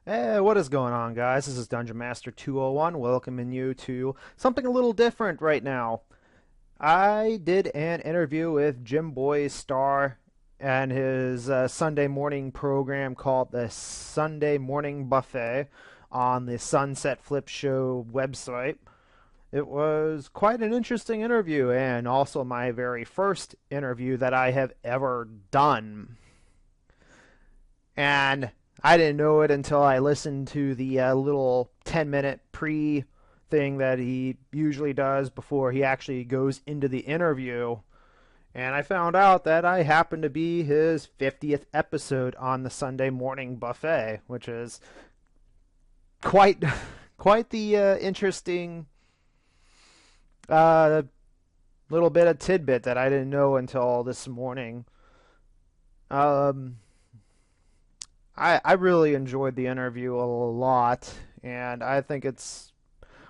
Hey, what is going on, guys? This is Dungeon Master 201 welcoming you to something a little different right now. I did an interview with Jim Boy Star and his Sunday morning program called the Sunday Morning Buffet on the Sunset Flip Show website. It was quite an interesting interview and also my very first interview that I have ever done. And I didn't know it until I listened to the little 10-minute pre thing that he usually does before he actually goes into the interview. And I found out that I happened to be his 50th episode on the Sunday Morning Buffet, which is quite quite the interesting uh, little bit of tidbit that I didn't know until this morning. Um, I really enjoyed the interview a lot, and I think it's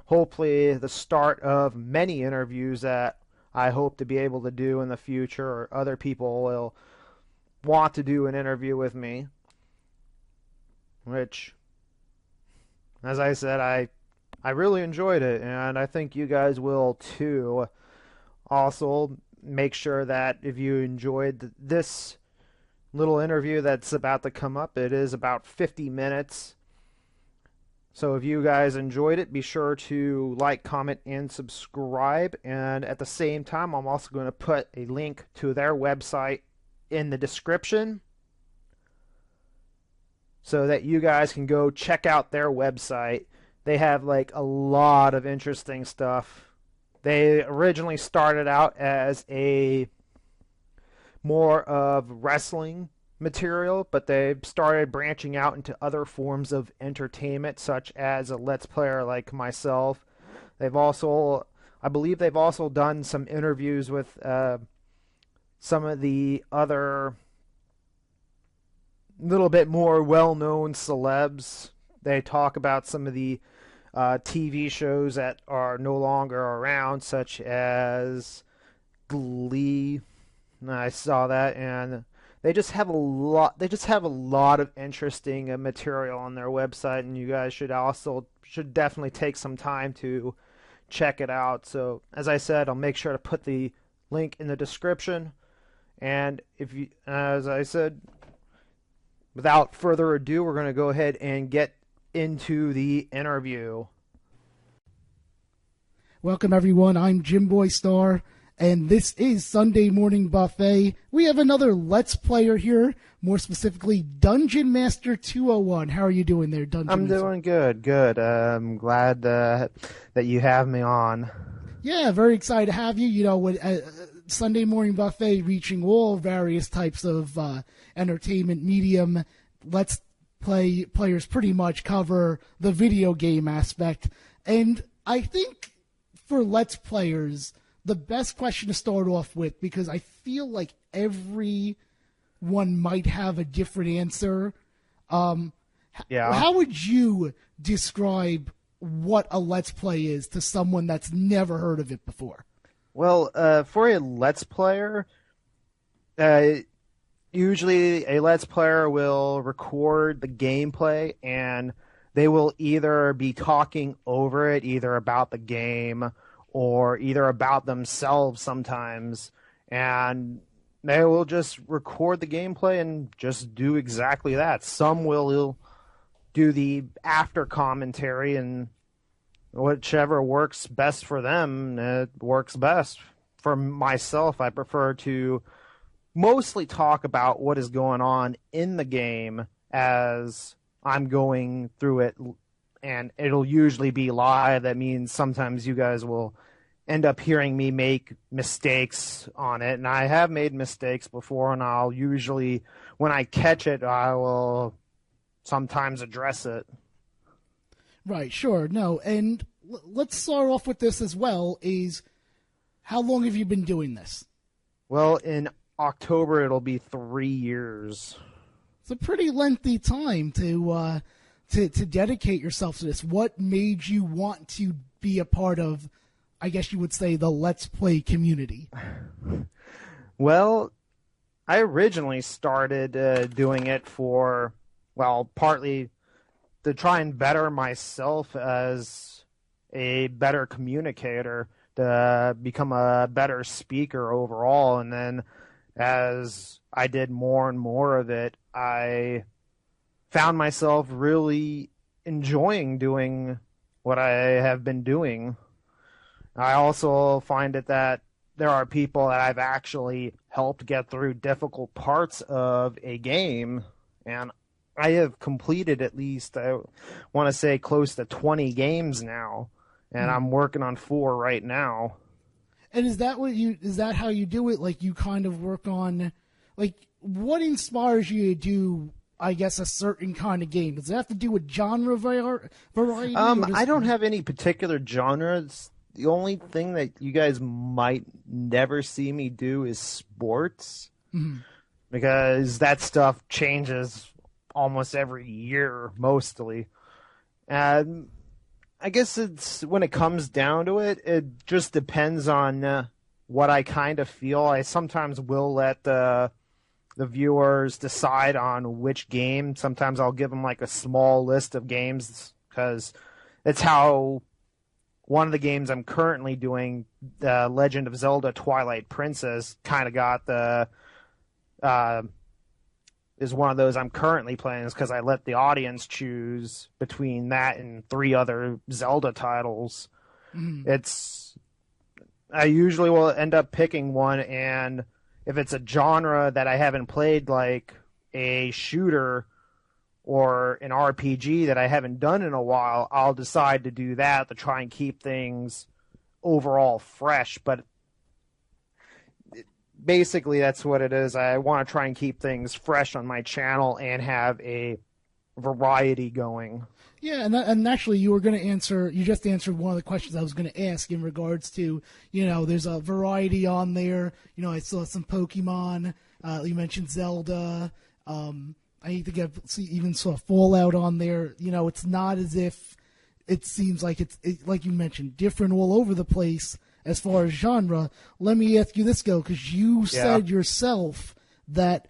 hopefully the start of many interviews that I hope to be able to do in the future, or other people will want to do an interview with me. Which, as I said, I really enjoyed it, and I think you guys will too. Also, make sure that if you enjoyed this little interview that's about to come up, it is about 50 minutes. So if you guys enjoyed it, be sure to like, comment, and subscribe. And at the same time, I'm also going to put a link to their website in the description so that you guys can go check out their website. They have like a lot of interesting stuff. They originally started out as a more of wrestling material, but they started branching out into other forms of entertainment, such as a Let's Player like myself. They've also, I believe, they've also done some interviews with some of the other little bit more well-known celebs. They talk about some of the TV shows that are no longer around, such as Glee. I saw that, and they just have a lot. They just have a lot of interesting material on their website, and you guys should definitely take some time to check it out. So, as I said, I'll make sure to put the link in the description. And if you, as I said, without further ado, we're going to go ahead and get into the interview. Welcome, everyone. I'm Jim Boy Star, and this is Sunday Morning Buffet. We have another Let's Player here, more specifically Dungeon Master 201. How are you doing there, Dungeon I'm Master? doing good, good. I'm glad that you have me on. Yeah, very excited to have you. You know, with Sunday Morning Buffet reaching all various types of entertainment medium, Let's Play players pretty much cover the video game aspect. And I think for Let's Players, the best question to start off with, because I feel like everyone might have a different answer. Yeah. How would you describe what a Let's Play is to someone that's never heard of it before? Well, for a Let's Player, usually a Let's Player will record the gameplay, and they will either be talking over it, either about the game or either about themselves sometimes, and they will just record the gameplay and just do exactly that. Some will do the after commentary, and whichever works best for them, it works best. For myself, I prefer to mostly talk about what is going on in the game as I'm going through it, and it'll usually be live. That means sometimes you guys will end up hearing me make mistakes on it, and I have made mistakes before, and I'll usually, when I catch it, I will sometimes address it. Right, sure. No, and let's start off with this as well, is how long have you been doing this? Well, in October, it'll be 3 years. It's a pretty lengthy time to dedicate yourself to this. What made you want to be a part of, I guess you would say, the Let's Play community? Well, I originally started doing it for, well, partly to try and better myself as a better communicator, to become a better speaker overall. And then as I did more and more of it, I found myself really enjoying doing what I have been doing. I also find it that there are people that I've actually helped get through difficult parts of a game, and I have completed at least, I want to say, close to 20 games now, and I'm working on 4 right now. And is that how you do it? Like, you kind of work on, like, what inspires you to do, I guess, a certain kind of game? Does it have to do with genre variety? I don't have any particular genres. The only thing that you guys might never see me do is sports, because that stuff changes almost every year, mostly. And I guess it's, when it comes down to it, it just depends on what I kind of feel. I sometimes will let the viewers decide on which game. Sometimes I'll give them like a small list of games, because it's how one of the games I'm currently doing, The Legend of Zelda Twilight Princess, kind of got the is one of those I'm currently playing, is because I let the audience choose between that and 3 other Zelda titles. I usually will end up picking one, and if it's a genre that I haven't played, like a shooter or an RPG that I haven't done in a while, I'll decide to do that to try and keep things overall fresh. But basically, that's what it is. I want to try and keep things fresh on my channel and have a variety going. Yeah, and actually, you just answered one of the questions I was going to ask in regards to, there's a variety on there. I saw some Pokemon. You mentioned Zelda. I think I even saw Fallout on there. It's not as if it seems like it's like you mentioned, different all over the place as far as genre. Let me ask you this, Go, because you said yourself that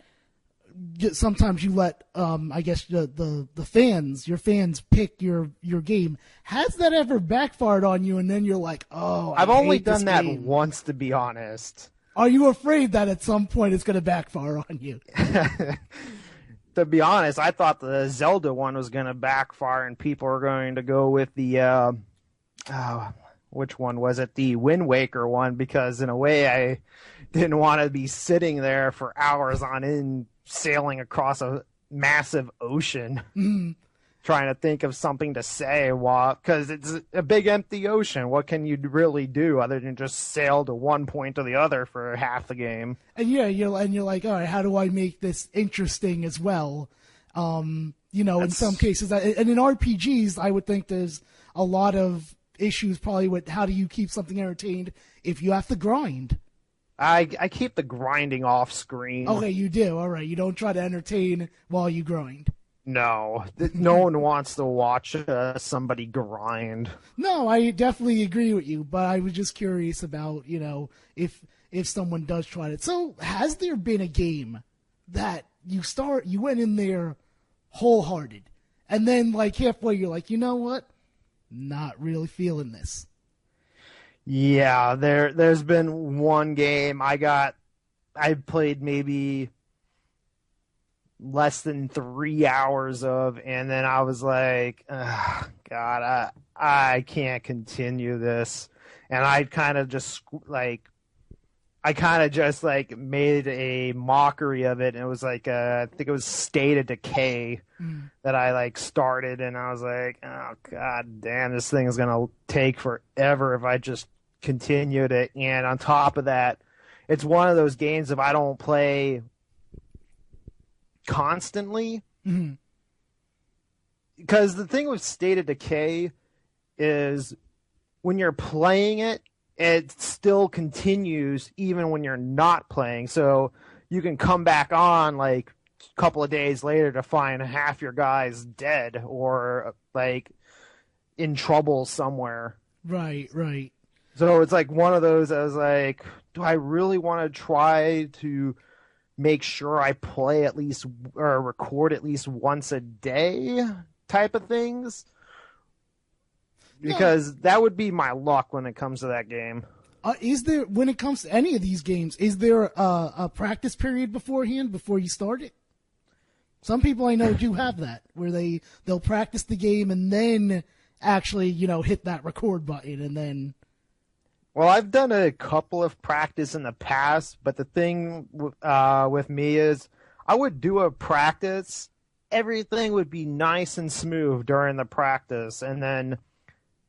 sometimes you let, I guess, the fans, your fans, pick your game. Has that ever backfired on you, and then you're like, oh, I've only done that once, to be honest. Are you afraid that at some point it's going to backfire on you? To be honest, I thought the Zelda one was going to backfire and people are going to go with the, which one was it? The Wind Waker one, because in a way I didn't want to be sitting there for hours on end sailing across a massive ocean trying to think of something to say, because it's a big empty ocean. What can you really do other than just sail to one point or the other for half the game? And you're like, all right, how do I make this interesting as well? In some cases, and in RPGs, I would think there's a lot of issues probably with how do you keep something entertained if you have to grind. I keep the grinding off screen. Okay, you do. All right, you don't try to entertain while you grind. No, no one wants to watch somebody grind. No, I definitely agree with you, but I was just curious about, if someone does try it. So, has there been a game that you went in there wholehearted, and then like halfway you're like, you know what? Not really feeling this. Yeah, there's been one game I played maybe less than 3 hours of, and then I was like, God, I can't continue this. And I kind of just made a mockery of it, and it was like, I think it was State of Decay that I started, and I was like, oh God damn, this thing is gonna take forever if I just continued it. And on top of that, it's one of those games, if I don't play constantly, because the thing with State of Decay is when you're playing it, it still continues even when you're not playing. So you can come back on like a couple of days later to find half your guys dead or like in trouble somewhere. Right. So it's like one of those, I was like, do I really want to try to make sure I play at least or record at least once a day type of things, because that would be my luck when it comes to that game. Is there, when it comes to any of these games, is there a practice period beforehand before you start it? Some people I know do have that, where they'll practice the game and then actually, hit that record button and then. Well, I've done a couple of practice in the past, but the thing with me is I would do a practice, everything would be nice and smooth during the practice, and then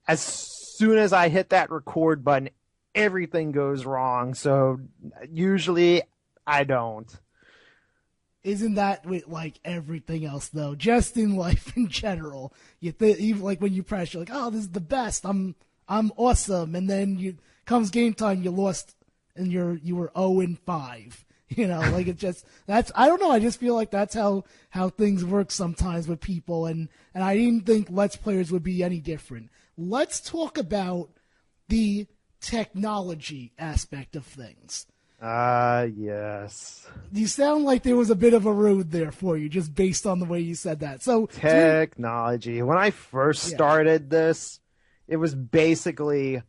as soon as I hit that record button, everything goes wrong. So usually I don't. Isn't that with like everything else though? Just in life in general, even like when you press, you're like, "Oh, this is the best. I'm awesome," and then comes game time, you lost, and you were 0-5. Like it just I don't know. I just feel like that's how things work sometimes with people, and I didn't think Let's Players would be any different. Let's talk about the technology aspect of things. Yes. You sound like there was a bit of a road there for you, just based on the way you said that. So technology. When I first started this, it was basically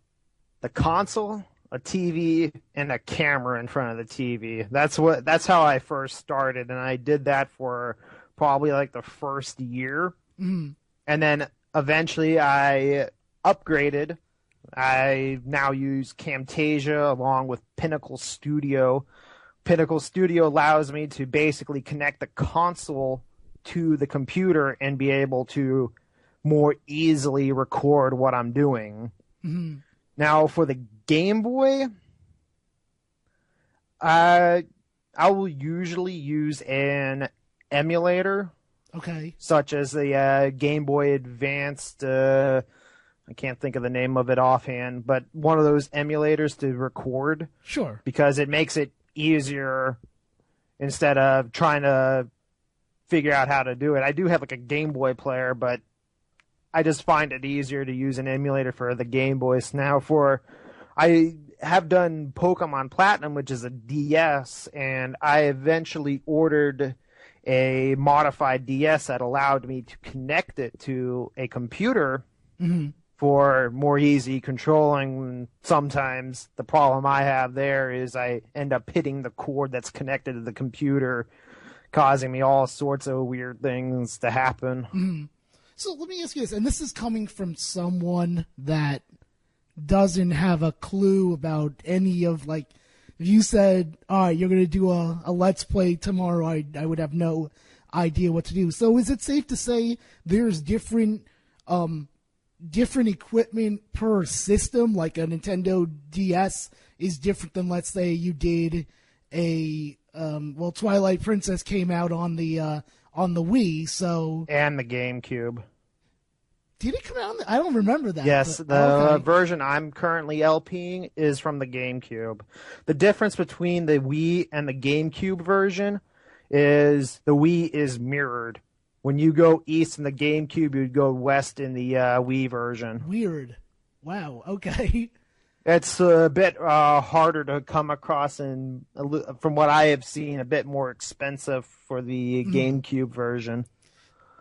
the console, a TV, and a camera in front of the TV. That's how I first started, and I did that for probably like the first year. Mm-hmm. And then eventually I upgraded. I now use Camtasia along with Pinnacle Studio. Pinnacle Studio allows me to basically connect the console to the computer and be able to more easily record what I'm doing. Mm-hmm. Now, for the Game Boy, I will usually use an emulator. Okay. Such as the Game Boy Advanced, I can't think of the name of it offhand, but one of those emulators to record. Sure. Because it makes it easier instead of trying to figure out how to do it. I do have like a Game Boy player, but I just find it easier to use an emulator for the Game Boys. Now I have done Pokemon Platinum, which is a DS, and I eventually ordered a modified DS that allowed me to connect it to a computer for more easy controlling. Sometimes the problem I have there is I end up hitting the cord that's connected to the computer, causing me all sorts of weird things to happen. Mm-hmm. So let me ask you this, and this is coming from someone that doesn't have a clue about any of, like, if you said, all right, you're going to do a Let's Play tomorrow, I would have no idea what to do. So is it safe to say there's different equipment per system, like a Nintendo DS is different than, let's say, you did Twilight Princess came out on the Wii, so... And the GameCube. Did it come out? I don't remember that. Yes, the version I'm currently LPing is from the GameCube. The difference between the Wii and the GameCube version is the Wii is mirrored. When you go east in the GameCube, you'd go west in the Wii version. Weird. Wow, okay. It's a bit harder to come across, and from what I have seen, a bit more expensive for the GameCube version.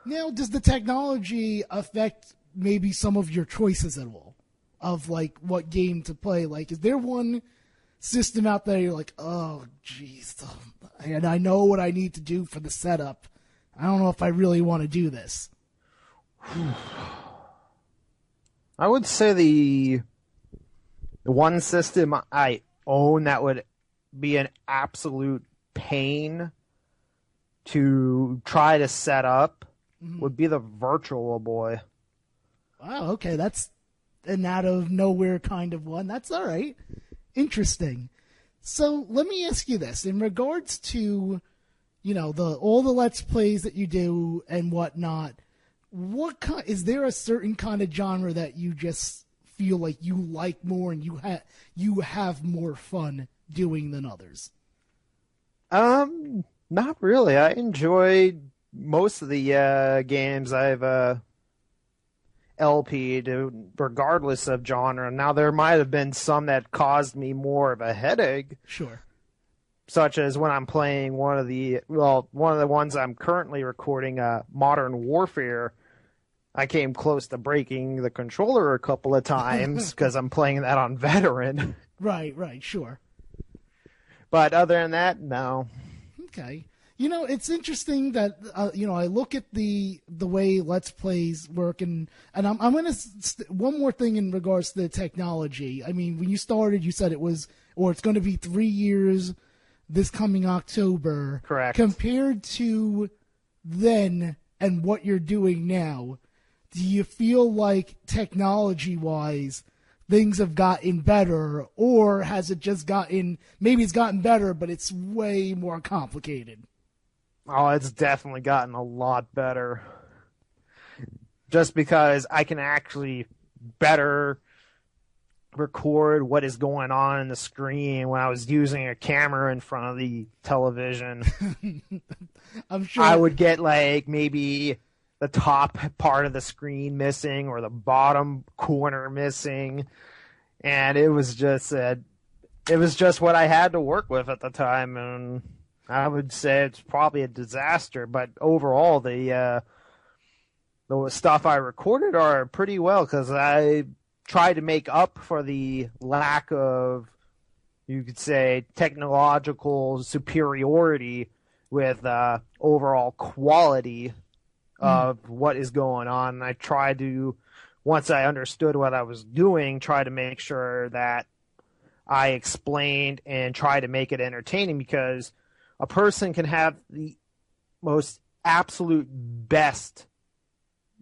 Now, does the technology affect maybe some of your choices at all? Of, like, what game to play? Like, is there one system out there you're like, oh, jeez, and I know what I need to do for the setup. I don't know if I really want to do this. I would say the one system I own that would be an absolute pain to try to set up would be the Virtual Boy. Wow, okay, that's an out of nowhere kind of one. That's all right. Interesting. So let me ask you this. In regards to, all the Let's Plays that you do and whatnot, is there a certain kind of genre that you just feel like you like more and you have more fun doing than others? Not really. I enjoyed most of the games I've LP'd, regardless of genre. Now, there might have been some that caused me more of a headache. Sure. Such as when I'm playing one of the ones I'm currently recording, Modern Warfare. I came close to breaking the controller a couple of times because I'm playing that on veteran. Right, sure. But other than that, no. Okay. It's interesting that I look at the way Let's Plays work, and I'm going to one more thing in regards to the technology. I mean, when you started, you said it's going to be 3 years this coming October. Correct. Compared to then and what you're doing now, do you feel like technology-wise things have gotten better, or has it just maybe it's gotten better, but it's way more complicated? Oh, it's definitely gotten a lot better. Just because I can actually better record what is going on in the screen when I was using a camera in front of the television. I'm sure I would get like maybe the top part of the screen missing or the bottom corner missing, and it was just what I had to work with at the time, and I would say it's probably a disaster. But overall, the stuff I recorded are pretty well, because I tried to make up for the lack of, you could say, technological superiority with overall quality of what is going on. And I tried to, once I understood what I was doing, try to make sure that I explained and try to make it entertaining, because a person can have the most absolute best,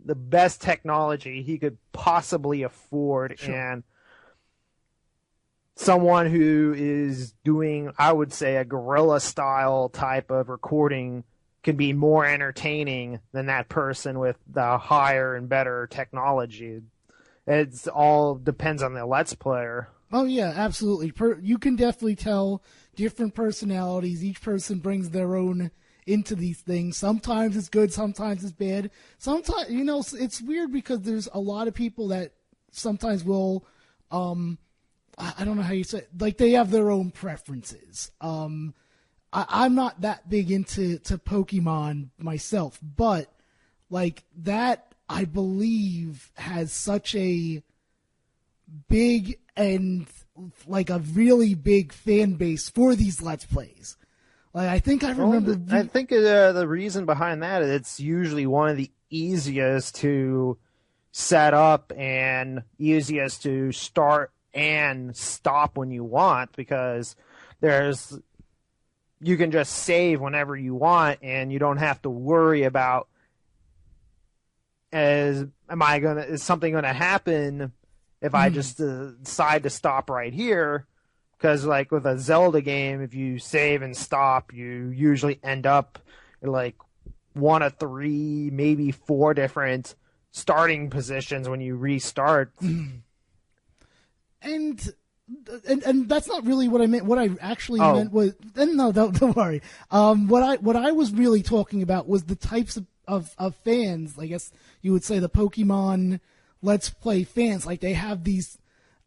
the best technology he could possibly afford. Sure. And someone who is doing, I would say, a guerrilla style type of recording can be more entertaining than that person with the higher and better technology. It's all depends on the Let's Player. Oh yeah, absolutely. You can definitely tell different personalities. Each person brings their own into these things. Sometimes it's good, sometimes it's bad. Sometimes, it's weird because there's a lot of people that sometimes will, I don't know how you say it, like they have their own preferences. I'm not that big into Pokemon myself, but like that, I believe, has such a big and like a really big fan base for these Let's Plays. Like I think I remember. I think the reason behind that is it's usually one of the easiest to set up and easiest to start and stop when you want, because you can just save whenever you want, and you don't have to worry about is something going to happen if I just decide to stop right here. Because like with a Zelda game, if you save and stop, you usually end up in like 1 of 3, maybe 4 different starting positions when you restart. And that's not really what I meant. What I actually meant was, and no, don't worry. What I was really talking about was the types of fans. I guess you would say the Pokemon Let's Play fans. Like they have these.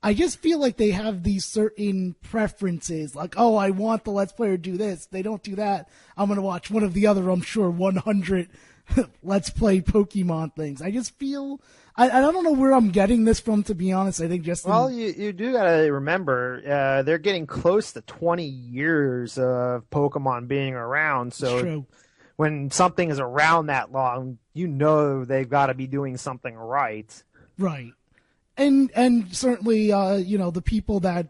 I just feel like they have these certain preferences. Like, oh, I want the Let's Player to do this. If they don't do that, I'm going to watch one of the other, I'm sure, 100 Let's Play Pokemon things. I just feel... I don't know where I'm getting this from, to be honest. I think just... Well, you do got to remember, they're getting close to 20 years of Pokemon being around. So true. When something is around that long, they've got to be doing something right. Right. And certainly, the people that,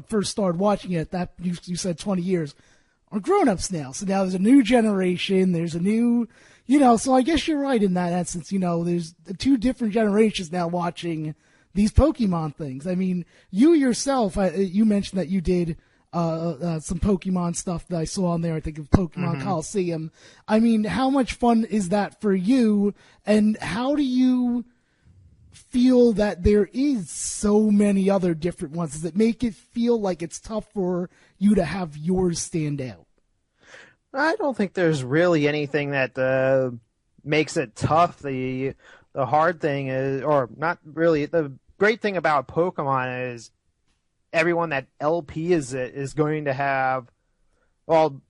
first started watching it, that you said 20 years, are grown-ups now. So now there's a new generation, there's a new, so I guess you're right in that essence. There's 2 different generations now watching these Pokemon things. I mean, you yourself, you mentioned that you did some Pokemon stuff that I saw on there. I think of Pokemon Coliseum. I mean, how much fun is that for you, and how do you feel that there is so many other different ones? Does it make it feel like it's tough for you to have yours stand out? I don't think there's really anything that makes it tough. The hard thing is, or not really, the great thing about Pokemon is everyone that LP is going to have, well,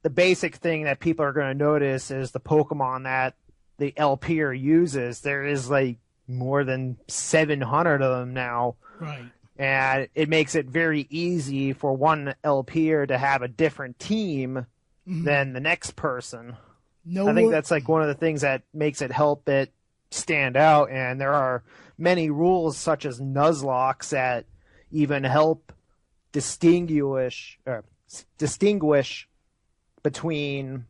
the basic thing that people are going to notice is the Pokemon that the LPer uses. There is like more than 700 of them now. Right. And it makes it very easy for one LPer to have a different team than the next person. I think that's like one of the things that makes it help it stand out. And there are many rules such as Nuzlocke that even help distinguish between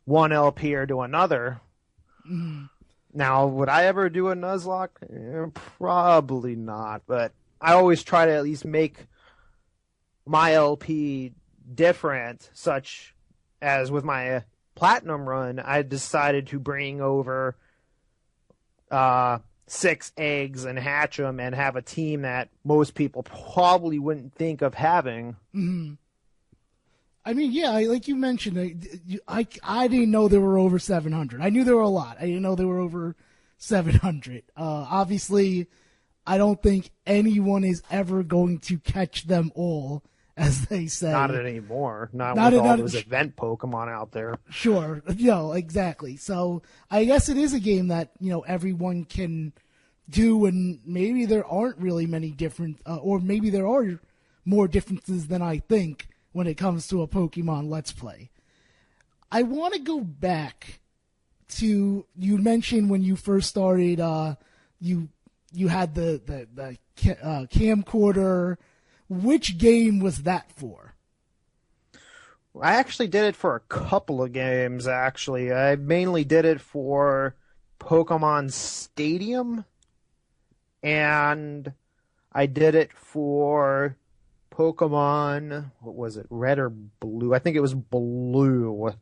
one LPer to another. Now, would I ever do a Nuzlocke? Probably not, but I always try to at least make my LP different, such as with my Platinum run, I decided to bring over 6 eggs and hatch them and have a team that most people probably wouldn't think of having. I mean, yeah, like you mentioned, I didn't know there were over 700. I knew there were a lot. I didn't know there were over 700. Obviously, I don't think anyone is ever going to catch them all, as they say. Not anymore. Not with all those event Pokemon out there. Sure. Exactly. So I guess it is a game that, everyone can do, and maybe there aren't really many different, or maybe there are more differences than I think when it comes to a Pokemon Let's Play. I want to go back to, you mentioned when you first started, you had the camcorder. Which game was that for? I actually did it for a couple of games, actually. I mainly did it for Pokemon Stadium, and I did it for Pokemon, what was it, Red or Blue? I think it was Blue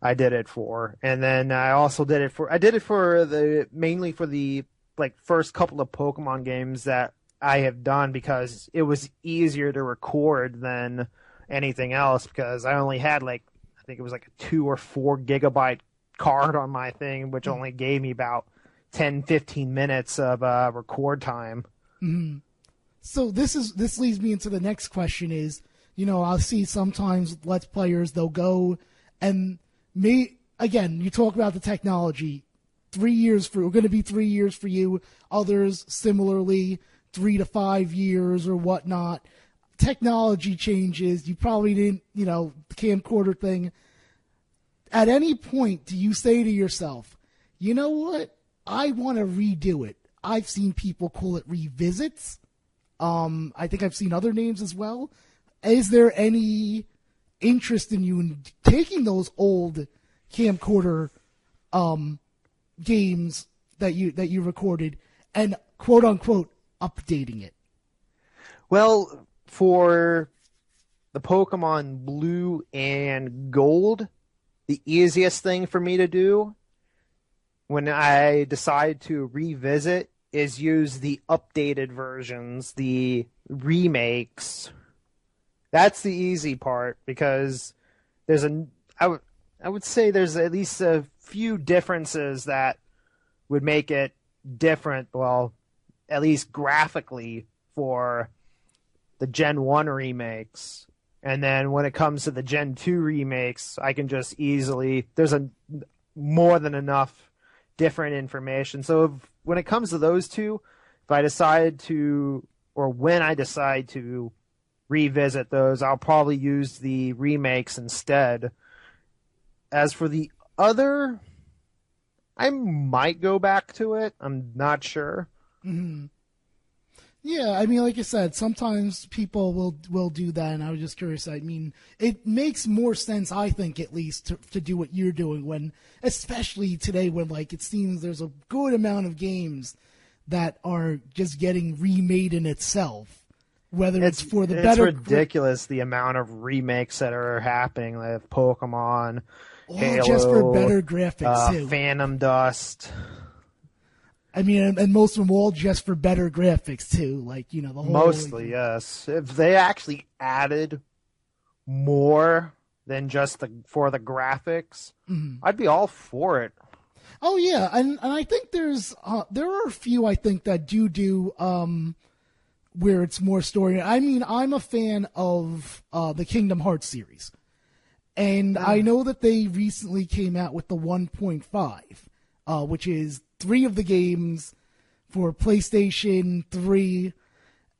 I did it for. And then I also did it for, mainly for the first couple of Pokemon games that I have done, because it was easier to record than anything else, because I only had I think it was a 2 or 4 gigabyte card on my thing, which only gave me about 10-15 minutes of record time. Mm-hmm. So this leads me into the next question is, I'll see sometimes Let's Players, they'll go and again, you talk about the technology, we're going to be 3 years for you. Others similarly, 3 to 5 years or whatnot. Technology changes. You probably didn't, the camcorder thing. At any point, do you say to yourself, you know what? I want to redo it. I've seen people call it revisits. I think I've seen other names as well. Is there any interest in you in taking those old camcorder games that you recorded and quote unquote updating it? Well, for the Pokemon Blue and Gold, the easiest thing for me to do when I decide to revisit is use the updated versions, the remakes. That's the easy part, because I would say there's at least a few differences that would make it different, well, at least graphically, for the Gen 1 remakes. And then when it comes to the Gen 2 remakes, I can just easily, there's more than enough different information. So when it comes to those two, when I decide to revisit those, I'll probably use the remakes instead. As for the other, I might go back to it. I'm not sure. Mm-hmm. Yeah, I mean, like I said, sometimes people will do that, and I was just curious. I mean, it makes more sense, I think, at least, to do what you're doing, especially today, when it seems there's a good amount of games that are just getting remade in itself. Whether it's for the better, it's ridiculous the amount of remakes that are happening. Like Pokemon, Halo, just for better graphics too. Phantom Dust. I mean, and most of them all just for better graphics too. The whole. Mostly, yes. If they actually added more than just for the graphics, I'd be all for it. Oh yeah, and I think there are a few I think that do where it's more story. I mean, I'm a fan of the Kingdom Hearts series, And I know that they recently came out with the 1.5, which is 3 of the games for PlayStation 3,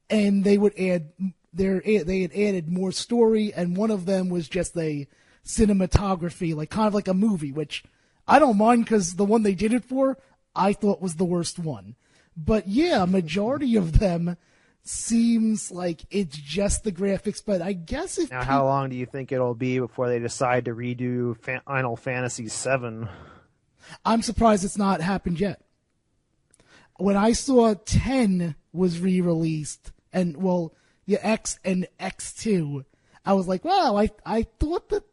and they would add they had added more story, and one of them was just a cinematography, like kind of like a movie, which I don't mind because the one they did it for, I thought was the worst one. But yeah, majority of them seems like it's just the graphics, but I guess if now, how long do you think it'll be before they decide to redo Final Fantasy VII? I'm surprised it's not happened yet. When I saw 10 was re-released, and X and X2, I was like, wow, I thought that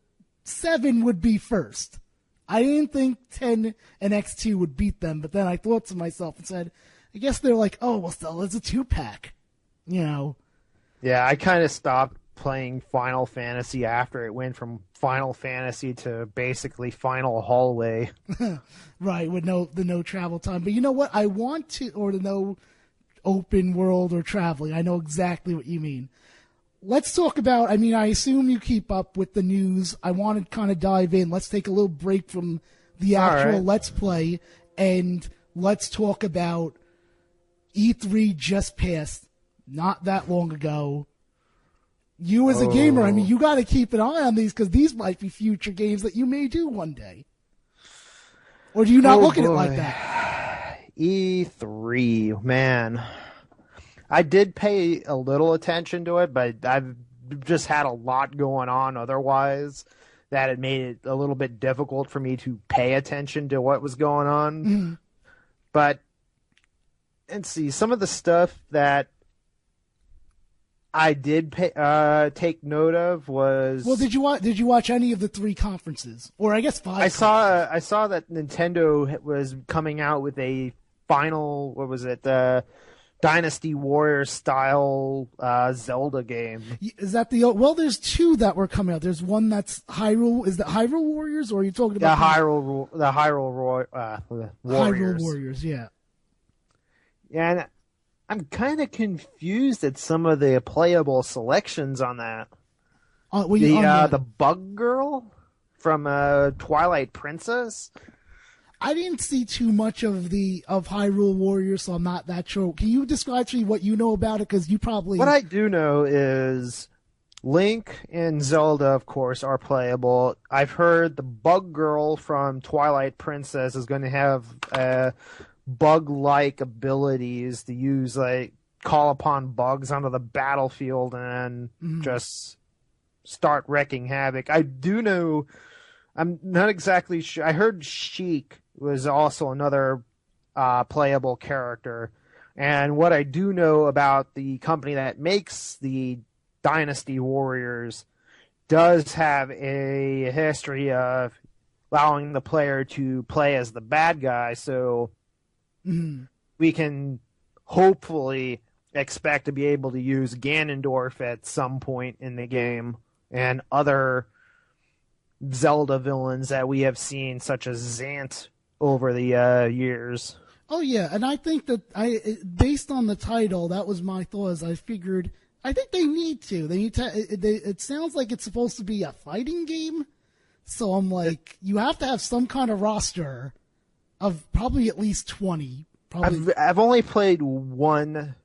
7 would be first. I didn't think 10 and X2 would beat them, but then I thought to myself and said, I guess they're like, oh, well, still, it's a 2-pack. You know. Yeah, I kind of stopped playing Final Fantasy after it went from Final Fantasy to basically Final Hallway. Right, with the no travel time. But you know what? I want to, or the no open world or traveling. I know exactly what you mean. Let's talk about, I mean, I assume you keep up with the news. I want to kind of dive in. Let's take a little break from the actual Let's Play, and let's talk about E3 just passed. Not that long ago. You as a gamer, I mean, you got to keep an eye on these because these might be future games that you may do one day. Or do you not look at it like that? E3, man. I did pay a little attention to it, but I've just had a lot going on otherwise that it made it a little bit difficult for me to pay attention to what was going on. Mm. But, let's see, some of the stuff that I did take note of was. Well, did you watch any of the 3 conferences, or I guess 5? I saw that Nintendo was coming out with a final. What was it? Dynasty Warriors style Zelda game. Is that the? Well, there's 2 that were coming out. There's one that's Hyrule. Is that Hyrule Warriors, or are you talking about the Hyrule Warriors? Hyrule Warriors, yeah. Yeah, and I'm kind of confused at some of the playable selections on that. The Bug Girl from Twilight Princess. I didn't see too much of Hyrule Warriors, so I'm not that sure. Can you describe to me what you know about it? Because you probably. What I do know is Link and Zelda, of course, are playable. I've heard the Bug Girl from Twilight Princess is going to have bug-like abilities to use, like, call upon bugs onto the battlefield and just start wrecking havoc. I do know, I'm not exactly sure, I heard Sheik was also another playable character, and what I do know about the company that makes the Dynasty Warriors does have a history of allowing the player to play as the bad guy, so we can hopefully expect to be able to use Ganondorf at some point in the game and other Zelda villains that we have seen, such as Zant, over the years. Oh, yeah, and I think that based on the title, that was my thought. I figured, I think they need to. It sounds like it's supposed to be a fighting game, so I'm like, you have to have some kind of roster of probably at least 20. I've only played one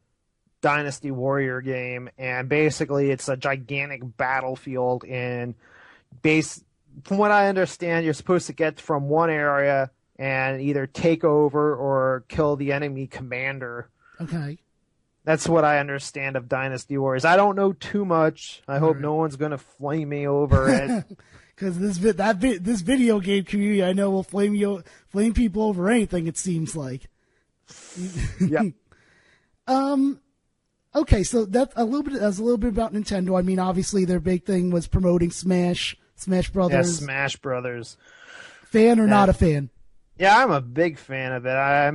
Dynasty Warrior game, and basically it's a gigantic battlefield. And from what I understand, you're supposed to get from one area and either take over or kill the enemy commander. Okay. That's what I understand of Dynasty Warriors. I don't know too much. I hope no one's going to flame me over it. Because this video game community, I know, will flame people over anything. It seems like. Yeah. Okay, so that's a little bit about Nintendo. I mean, obviously their big thing was promoting Smash Brothers. Yeah, Smash Brothers. Fan or not a fan? Yeah, I'm a big fan of it. I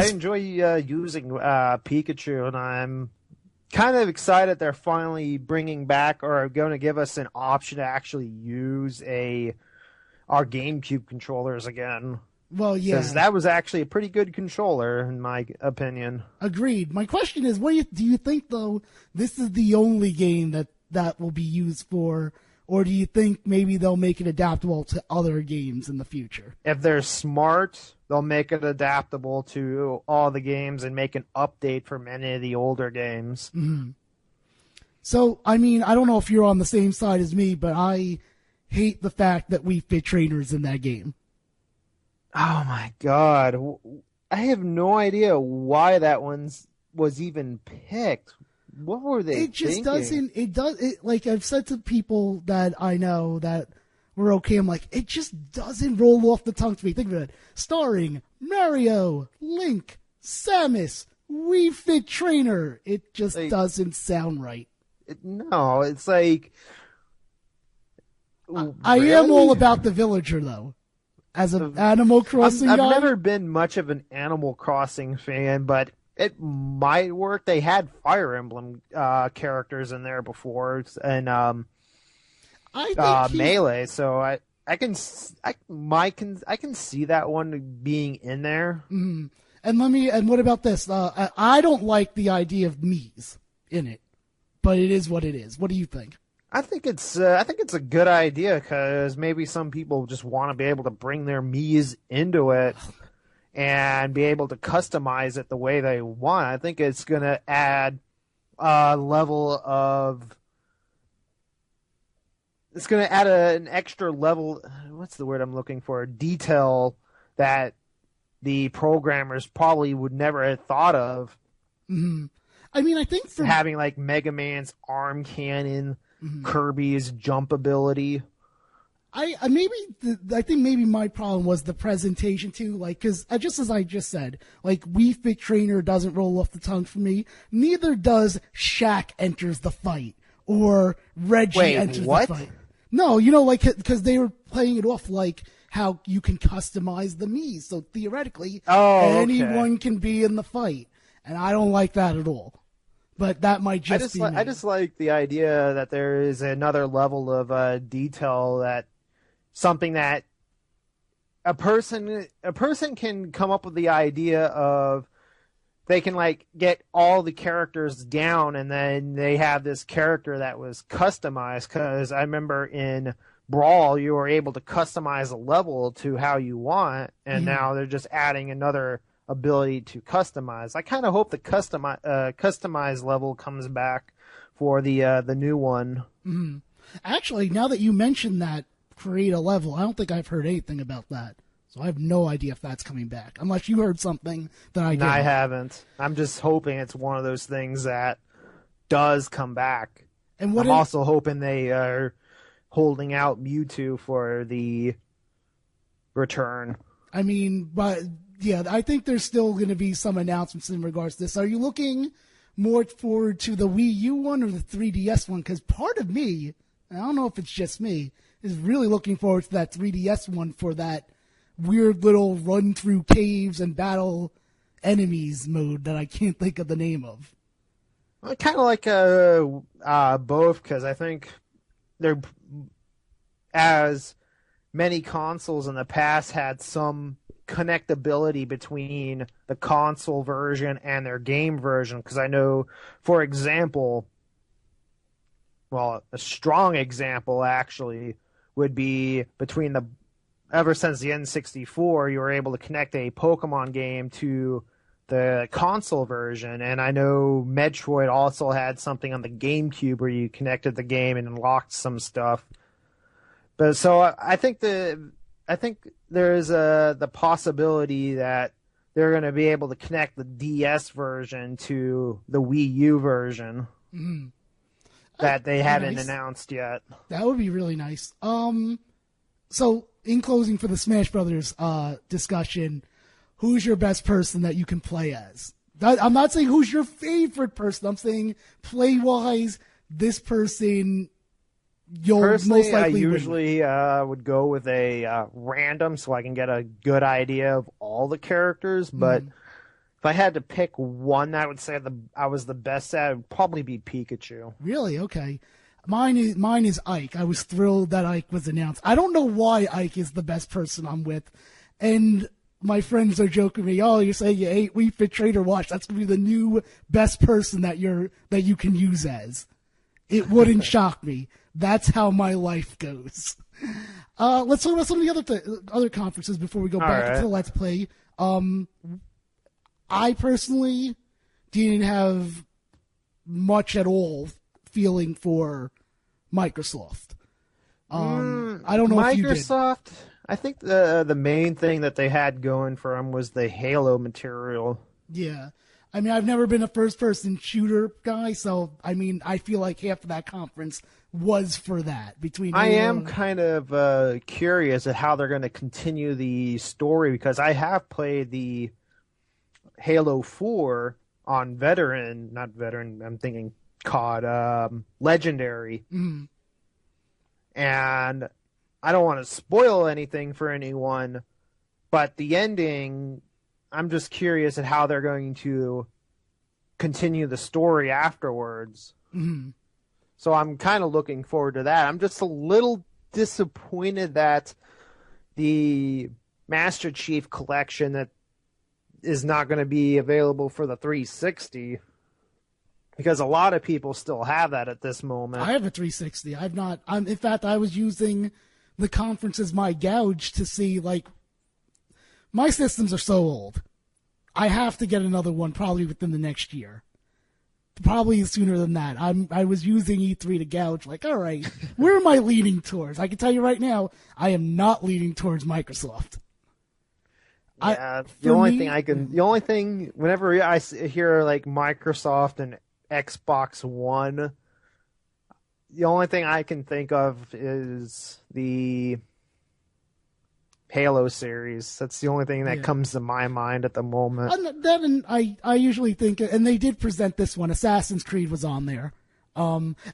enjoy using Pikachu, and I'm kind of excited they're finally bringing back or are going to give us an option to actually use our GameCube controllers again. Well, yeah. Because that was actually a pretty good controller, in my opinion. Agreed. My question is, do you think, though, this is the only game that will be used for or do you think maybe they'll make it adaptable to other games in the future? If they're smart, they'll make it adaptable to all the games and make an update for many of the older games. Mm-hmm. So, I mean, I don't know if you're on the same side as me, but I hate the fact that Wii Fit Trainer's in that game. Oh my god. I have no idea why that was even picked. What were they It just thinking? like I've said to people that I know that were okay, I'm like, it just doesn't roll off the tongue to me. Think of it. Starring Mario, Link, Samus, Wii Fit Trainer. It just doesn't sound right. No, it's like... I am all about the villager, though. As an Animal Crossing I've guy. never been much of an Animal Crossing fan, but it might work. They had Fire Emblem characters in there before, and Melee. So I can see that one being in there. Mm-hmm. And what about this? I don't like the idea of Mii's in it, but it is what it is. What do you think? I think it's a good idea because maybe some people just want to be able to bring their Mii's into it and be able to customize it the way they want. I think it's going to add a level of... It's going to add an extra level... What's the word I'm looking for? Detail that the programmers probably would never have thought of. Mm-hmm. I mean, I think for having like Mega Man's arm cannon... Mm-hmm. Kirby's jump ability. I think maybe my problem was the presentation too, like, because just as I just said, like, Wii Fit Trainer doesn't roll off the tongue for me. Neither does Shaq enters the fight or Reggie enters the fight. No, like, because they were playing it off like how you can customize the Mii's, so theoretically anyone can be in the fight, and I don't like that at all. But that might just be me. I just like the idea that there is another level of detail, that something that a person can come up with the idea of. They can like get all the characters down, and then they have this character that was customized. Because I remember in Brawl, you were able to customize a level to how you want, and now they're just adding another ability to customize. I kind of hope the customize level comes back for the new one. Mm-hmm. Actually, now that you mentioned that, create a level, I don't think I've heard anything about that. So I have no idea if that's coming back, unless you heard something that I didn't. No, I haven't. I'm just hoping it's one of those things that does come back. And I'm also hoping they are holding out Mewtwo for the return. I mean, but yeah, I think there's still going to be some announcements in regards to this. Are you looking more forward to the Wii U one or the 3DS one? Because part of me, I don't know if it's just me, is really looking forward to that 3DS one for that weird little run through caves and battle enemies mode that I can't think of the name of. I kind of like both, because I think they're, as many consoles in the past had some connectability between the console version and their game version, because I know, for example, well, a strong example actually would be between ever since the N64, you were able to connect a Pokemon game to the console version, and I know Metroid also had something on the GameCube where you connected the game and unlocked some stuff. But so I think there's the possibility that they're going to be able to connect the DS version to the Wii U version that they haven't announced yet. That would be really nice. So in closing for the Smash Brothers discussion, who's your best person that you can play as? I'm not saying who's your favorite person. I'm saying play-wise, this person you'll Personally, most likely I usually would go with a random so I can get a good idea of all the characters. But if I had to pick one that I would say I was the best at, it would probably be Pikachu. Really? Okay. Mine is Ike. I was thrilled that Ike was announced. I don't know why Ike is the best person I'm with. And my friends are joking me, oh, you're saying you hate Wii Fit Trainer Watch. That's going to be the new best person that you can use as. It wouldn't shock me. That's how my life goes. Let's talk about some of the other conferences before we go back into the Let's Play. I personally didn't have much at all feeling for Microsoft. I don't know if you did. Microsoft, I think the main thing that they had going for them was the Halo material. Yeah. I mean, I've never been a first-person shooter guy, so, I mean, I feel like half of that conference was for that. I am kind of curious at how they're going to continue the story, because I have played the Halo 4 on I'm thinking COD, Legendary. Mm. And I don't want to spoil anything for anyone, but the ending, I'm just curious at how they're going to continue the story afterwards. Mm-hmm. So I'm kind of looking forward to that. I'm just a little disappointed that the Master Chief Collection that is not going to be available for the 360, because a lot of people still have that at this moment. I have a 360. I've not. In fact, I was using the conference as my gouge to see, like, my systems are so old. I have to get another one probably within the next year. Probably sooner than that. I was using E3 to gouge, like, all right, where am I leaning towards? I can tell you right now, I am not leaning towards Microsoft. Yeah, the only thing, whenever I hear like Microsoft and Xbox One, the only thing I can think of is the Halo series. That's the only thing that comes to my mind at the moment. Then I usually think, and they did present this one, Assassin's Creed was on there.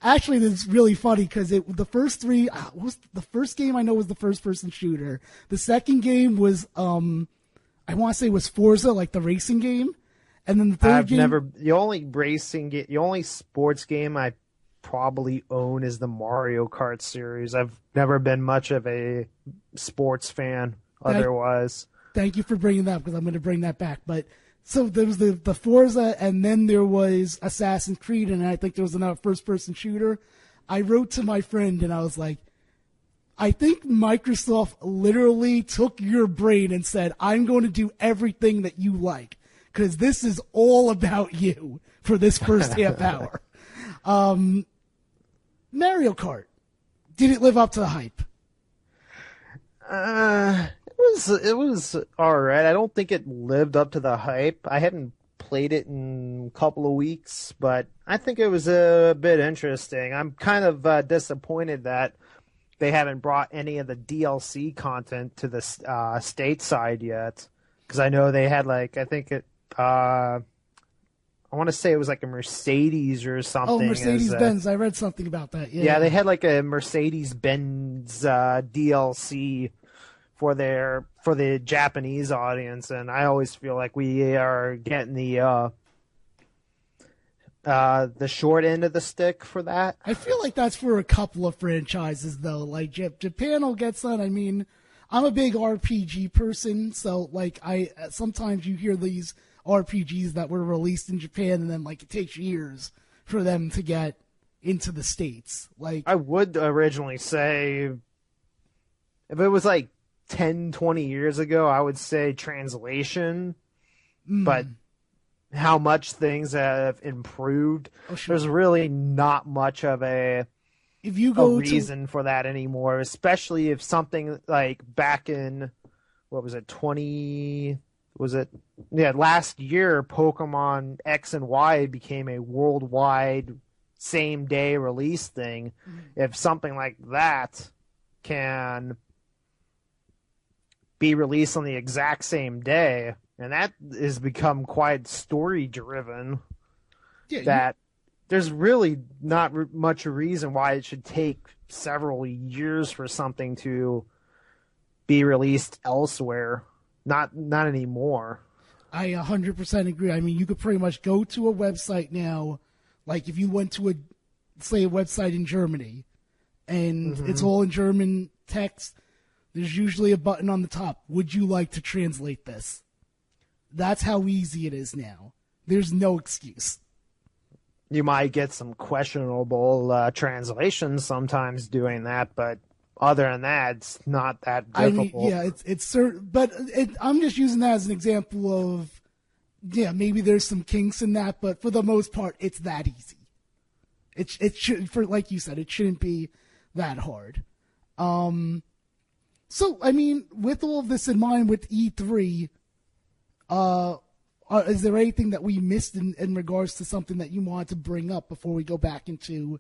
Actually, it's really funny because the first three was the first game I know was the first-person shooter. The second game was I want to say was Forza, like the racing game, and then the third game. The only sports game I probably own is the Mario Kart series. I've never been much of a sports fan otherwise. Thank you for bringing that up, because I'm going to bring that back. But so there was the Forza, and then there was Assassin's Creed, and I think there was another first-person shooter. I wrote to my friend, and I was like, I think Microsoft literally took your brain and said, I'm going to do everything that you like, because this is all about you for this first half hour. Mario Kart, did it live up to the hype? It was all right. I don't think it lived up to the hype. I hadn't played it in a couple of weeks, but I think it was a bit interesting. I'm kind of disappointed that they haven't brought any of the DLC content to the stateside yet, because I know they had I want to say it was like a Mercedes or something. Oh, Mercedes-Benz. I read something about that. Yeah, they had like a Mercedes-Benz DLC for the Japanese audience, and I always feel like we are getting the short end of the stick for that. I feel like that's for a couple of franchises, though. Like Japan will get some. I mean, I'm a big RPG person, so like sometimes you hear these RPGs that were released in Japan, and then like it takes years for them to get into the States. Like, I would originally say, if it was like 10, 20 years ago, I would say translation, but how much things have improved, there's really not much of a reason for that anymore, especially if something like back in, what was it, last year, Pokemon X and Y became a worldwide same day release thing. If something like that can be released on the exact same day, and that has become quite story driven, there's really not much reason why it should take several years for something to be released elsewhere. Not anymore. I 100% agree. I mean, you could pretty much go to a website now, like if you went to a website in Germany, and it's all in German text, there's usually a button on the top. Would you like to translate this? That's how easy it is now. There's no excuse. You might get some questionable translations sometimes doing that, but other than that, it's not that I mean, difficult. yeah, it's certain, but I'm just using that as an example of, yeah, maybe there's some kinks in that, but for the most part, it's that easy. It should, for like you said, it shouldn't be that hard. So I mean, with all of this in mind, with E3, is there anything that we missed in regards to something that you wanted to bring up before we go back into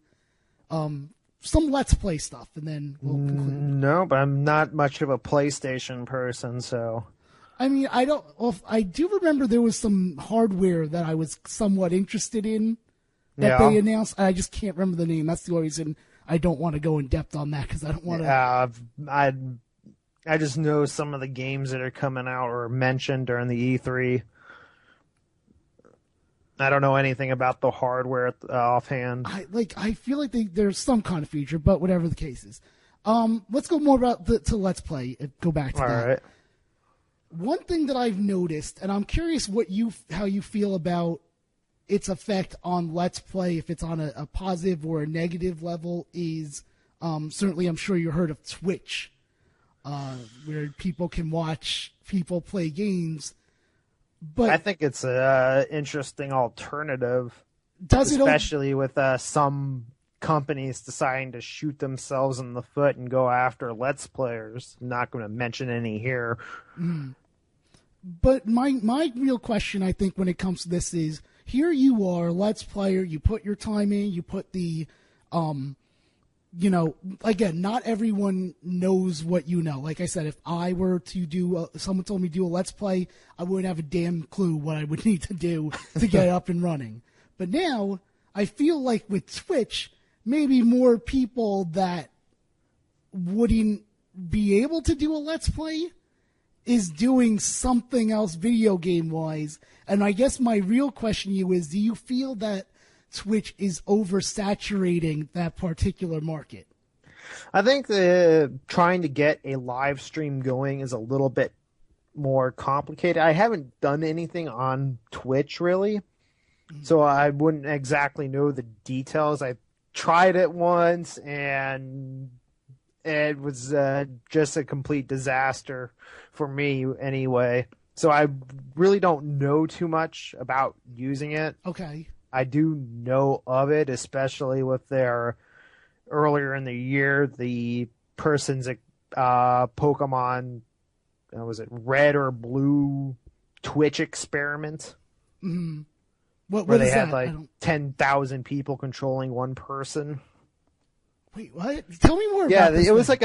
some Let's Play stuff, and then we'll conclude? No, but I'm not much of a PlayStation person, so. I mean, I don't. Well, I do remember there was some hardware that I was somewhat interested in that they announced. I just can't remember the name. That's the only reason I don't want to go in depth on that, because I don't want to. I just know some of the games that are coming out or mentioned during the E3. I don't know anything about the hardware offhand. I feel like there's some kind of feature, but whatever the case is. Let's go more about to Let's Play. Go back to All that. right. One thing that I've noticed, and I'm curious how you feel about its effect on Let's Play, if it's on a positive or a negative level, is certainly, I'm sure you heard of Twitch, where people can watch people play games. But I think it's an interesting alternative, does especially with some companies deciding to shoot themselves in the foot and go after Let's Players. I'm not going to mention any here. But my real question, I think, when it comes to this is, here you are, Let's Player, you put your time in, you put the, again, not everyone knows what you know. Like I said, if I were to someone told me to do a Let's Play, I wouldn't have a damn clue what I would need to do to get up and running. But now, I feel like with Twitch, maybe more people that wouldn't be able to do a Let's Play is doing something else video game wise. And I guess my real question to you is, do you feel that Twitch is oversaturating that particular market? I think trying to get a live stream going is a little bit more complicated. I haven't done anything on Twitch really, so I wouldn't exactly know the details. I tried it once and it was just a complete disaster for me anyway. So I really don't know too much about using it. Okay. I do know of it, especially with their earlier in the year, the person's Pokemon, was it Red or Blue Twitch experiment? Mm-hmm. What where they is had that? like 10,000 people controlling one person. Wait, what? Tell me more Yeah, about this. it was like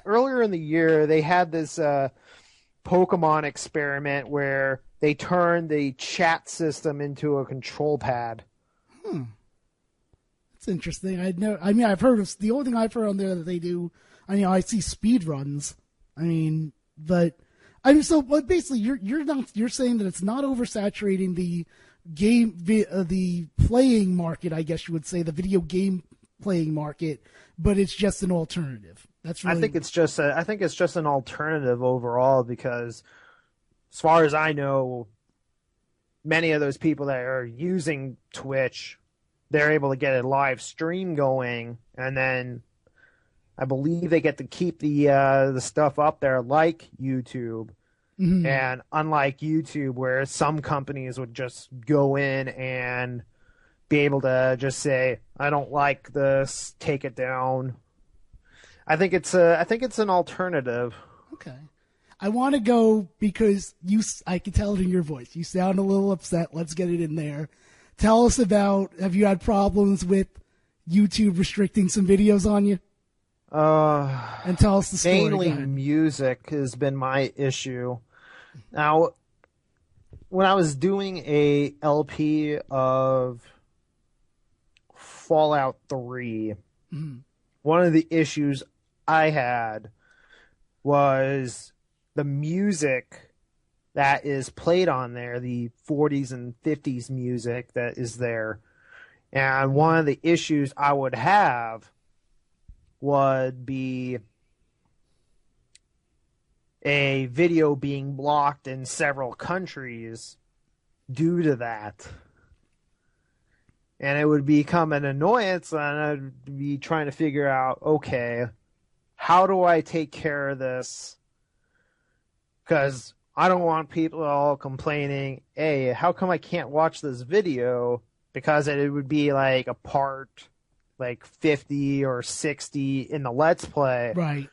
earlier in the year, they had this Pokemon experiment where they turned the chat system into a control pad. That's interesting. I've heard of the only thing I've heard on there that they do. I see speed runs. But basically, you're saying that it's not oversaturating the game, the playing market. I guess you would say the video game playing market, but it's just an alternative. That's really... I think it's just an alternative overall, because as far as I know, many of those people that are using Twitch, they're able to get a live stream going, and then I believe they get to keep the stuff up there like YouTube. Mm-hmm. And unlike YouTube, where some companies would just go in and be able to just say, I don't like this, take it down. I think it's an alternative. Okay. I want to go because I can tell it in your voice. You sound a little upset. Let's get it in there. Tell us have you had problems with YouTube restricting some videos on you? And tell us the story. Mainly music has been my issue. Now, when I was doing a LP of Fallout 3, one of the issues I had was the music that is played on there, the 40s and 50s music that is there. And one of the issues I would have would be a video being blocked in several countries due to that. and it would become an annoyance, and I'd be trying to figure out, okay, how do I take care of this? Because I don't want people all complaining, hey, how come I can't watch this video? Because it would be like a part like 50 or 60 in the Let's Play. Right.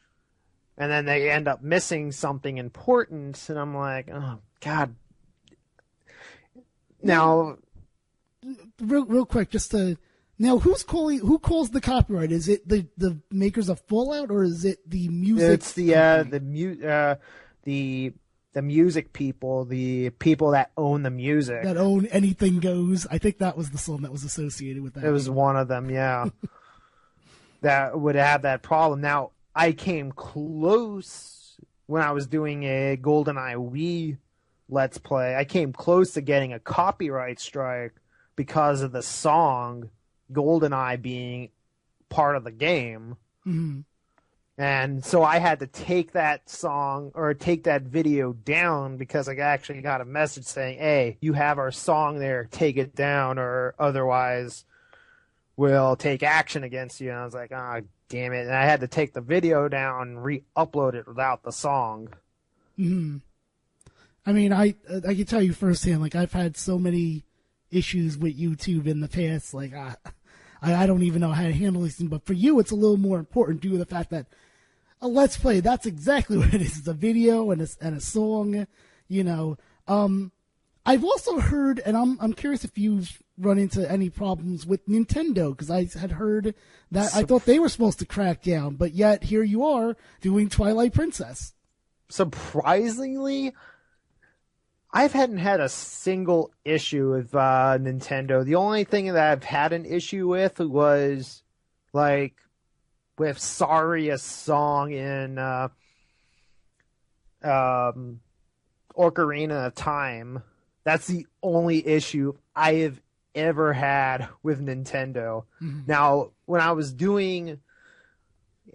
And then they end up missing something important, and I'm like, oh, God. Now, real quick, now who calls the copyright? Is it the makers of Fallout, or is it the music? It's the music people, the people that own the music. That own Anything Goes. I think that was the song that was associated with that. It was one of them, yeah. That would have that problem. Now, I came close when I was doing a GoldenEye Wii Let's Play. I came close to getting a copyright strike because of the song GoldenEye being part of the game. Mm-hmm. And so I had to take that song or take that video down because I actually got a message saying, hey, you have our song there, take it down, or otherwise we'll take action against you. And I was like, oh, damn it. And I had to take the video down and re-upload it without the song. Mm-hmm. I mean, I can tell you firsthand, like, I've had so many issues with YouTube in the past. Like, I don't even know how to handle these things. But for you, it's a little more important due to the fact that a Let's Play, that's exactly what it is. It's a video and a song, you know. I've also heard, and I'm curious if you've run into any problems with Nintendo, because I had heard that I thought they were supposed to crack down, but yet here you are doing Twilight Princess. Surprisingly, I hadn't had a single issue with Nintendo. The only thing that I've had an issue with was, like, with Saria's song in Ocarina of Time. That's the only issue I have ever had with Nintendo. Mm-hmm. Now, when I was doing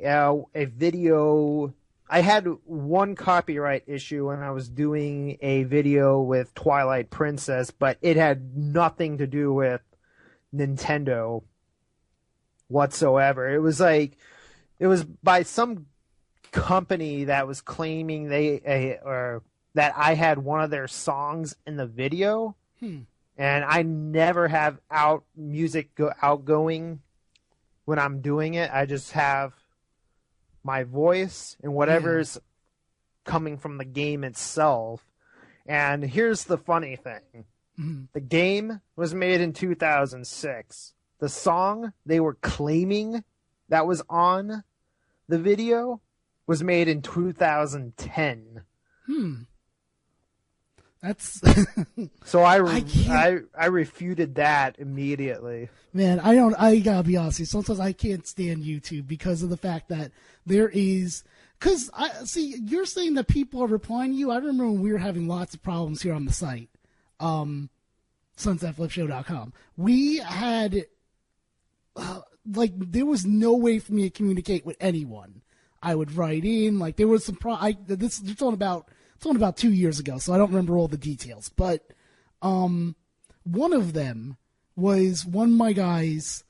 a video, I had one copyright issue when I was doing a video with Twilight Princess, but it had nothing to do with Nintendo whatsoever. It was by some company that was claiming that I had one of their songs in the video, and I never have outgoing when I'm doing it. I just have my voice and whatever's coming from the game itself. And here's the funny thing. Mm-hmm. The game was made in 2006. The song they were claiming that was on the video was made in 2010. That's so I refuted that immediately. Man, I gotta be honest with you, sometimes I can't stand YouTube because of the fact that there is, because you're saying that people are replying to you. I remember when we were having lots of problems here on the site, sunsetflipshow.com. We had there was no way for me to communicate with anyone. I would write in, like, there was some it's only about 2 years ago, so I don't remember all the details. But one of them was one of my guys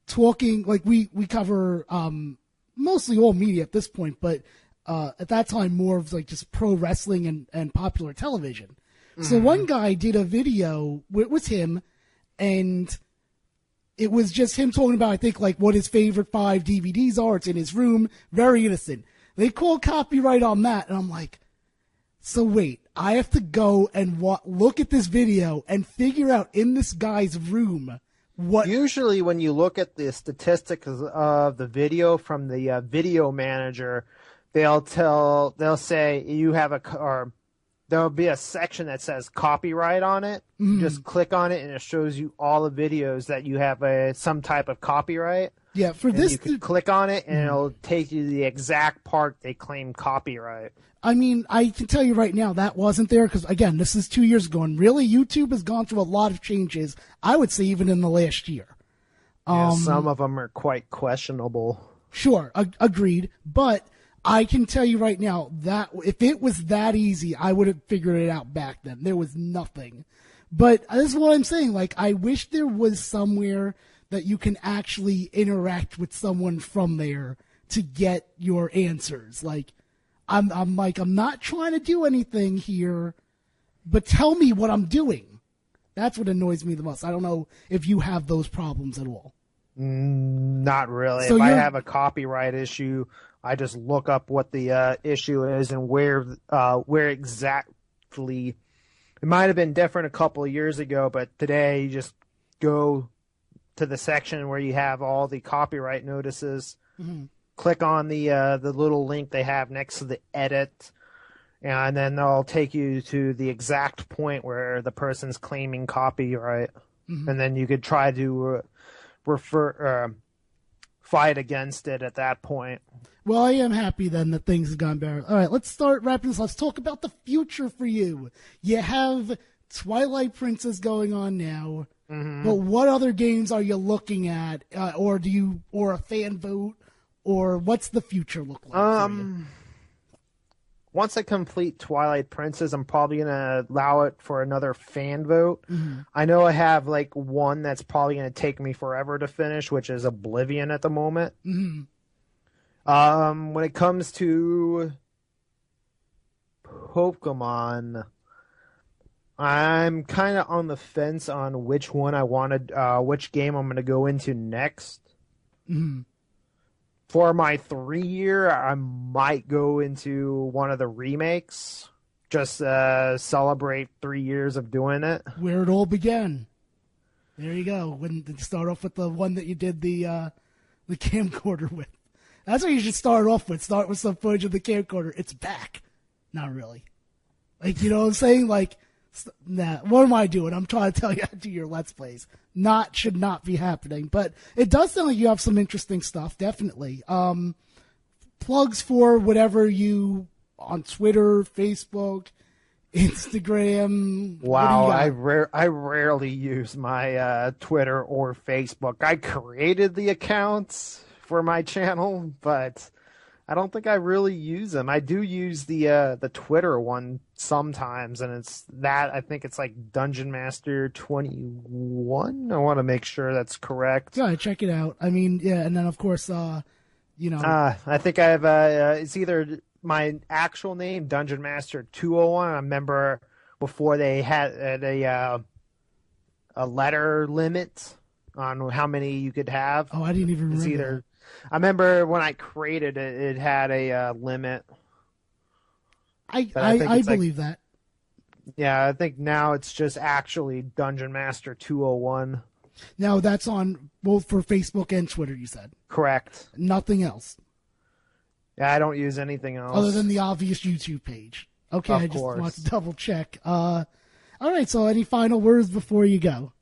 talking, like, we cover mostly all media at this point, but at that time more of like just pro wrestling and popular television. Mm-hmm. So one guy did a video with him, and it was just him talking about, I think, like, what his favorite 5 DVDs are. It's in his room. Very innocent. They called copyright on that, and I'm like, so wait, I have to go and look at this video and figure out in this guy's room what... Usually when you look at the statistics of the video from the video manager, they'll say you have or there'll be a section that says copyright on it. Mm. Just click on it and it shows you all the videos that you have some type of copyright. Yeah, for and this... you can click on it and it'll take you to the exact part they claim copyright. I mean, I can tell you right now that wasn't there because, again, this is 2 years ago, and really YouTube has gone through a lot of changes, I would say even in the last year. Some of them are quite questionable. Sure, agreed, but I can tell you right now that if it was that easy, I would have figured it out back then. There was nothing. But this is what I'm saying. Like, I wish there was somewhere that you can actually interact with someone from there to get your answers. Like, I'm not trying to do anything here, but tell me what I'm doing. That's what annoys me the most. I don't know if you have those problems at all. Not really. So if I have a copyright issue, I just look up what the issue is and where exactly. It might have been different a couple of years ago, but today you just go to the section where you have all the copyright notices. Mm-hmm. Click on the little link they have next to the edit, and then they'll take you to the exact point where the person's claiming copyright, and then you could try to fight against it at that point. Well, I am happy then that things have gone better. All right, let's start wrapping this. Let's talk about the future for you. You have Twilight Princess going on now, but what other games are you looking at, or a fan vote, or what's the future look like for you? Once I complete Twilight Princess, I'm probably gonna allow it for another fan vote. I know I have like one that's probably gonna take me forever to finish, which is Oblivion at the moment. When it comes to Pokemon, I'm kind of on the fence on which one I wanted, which game I'm gonna go into next. For my 3-year, I might go into one of the remakes. Just celebrate 3 years of doing it. Where it all began. There you go. When start off with the one that you did the camcorder with. That's what you should start off with. Start with some footage of the camcorder. It's back. Not really. Like, you know what I'm saying? Like, nah, what am I doing? I'm trying to tell you how to do your Let's Plays. Should not be happening. But it does sound like you have some interesting stuff, definitely. Plugs for whatever you on Twitter, Facebook, Instagram. Wow, I rarely use my Twitter or Facebook. I created the accounts for my channel, but I don't think I really use them. I do use the Twitter one sometimes, and I think it's like Dungeon Master 21. I want to make sure that's correct. Yeah, check it out. I mean, yeah, and then of course, I think I have it's either my actual name, Dungeon Master 201. I remember before they had a letter limit on how many you could have. Oh, I didn't even remember. I remember when I created it, it had a limit. I believe that. Yeah, I think now it's just actually Dungeon Master 201. Now that's on both for Facebook and Twitter, you said? Correct. Nothing else? Yeah, I don't use anything else. Other than the obvious YouTube page. Okay, I just want to double check. All right, so any final words before you go?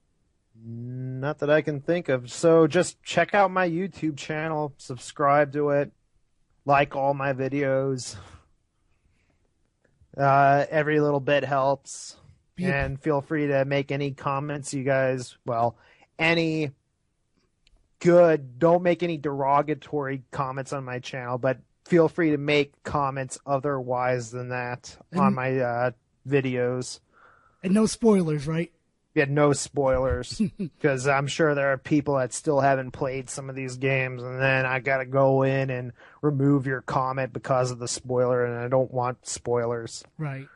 Not that I can think of. So just check out my YouTube channel, subscribe to it, like all my videos. Every little bit helps. And feel free to make any comments you guys, any good, don't make any derogatory comments on my channel, but feel free to make comments otherwise than that on my videos. And no spoilers, right? Yeah, no spoilers, because I'm sure there are people that still haven't played some of these games, and then I got to go in and remove your comment because of the spoiler, and I don't want spoilers. Right.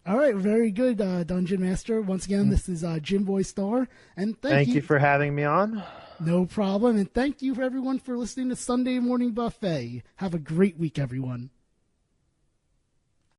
All right, very good, Dungeon Master. Once again, this is Jim Boy Star, and thank you for having me on. No problem, and thank you for everyone for listening to Sunday Morning Buffet. Have a great week, everyone.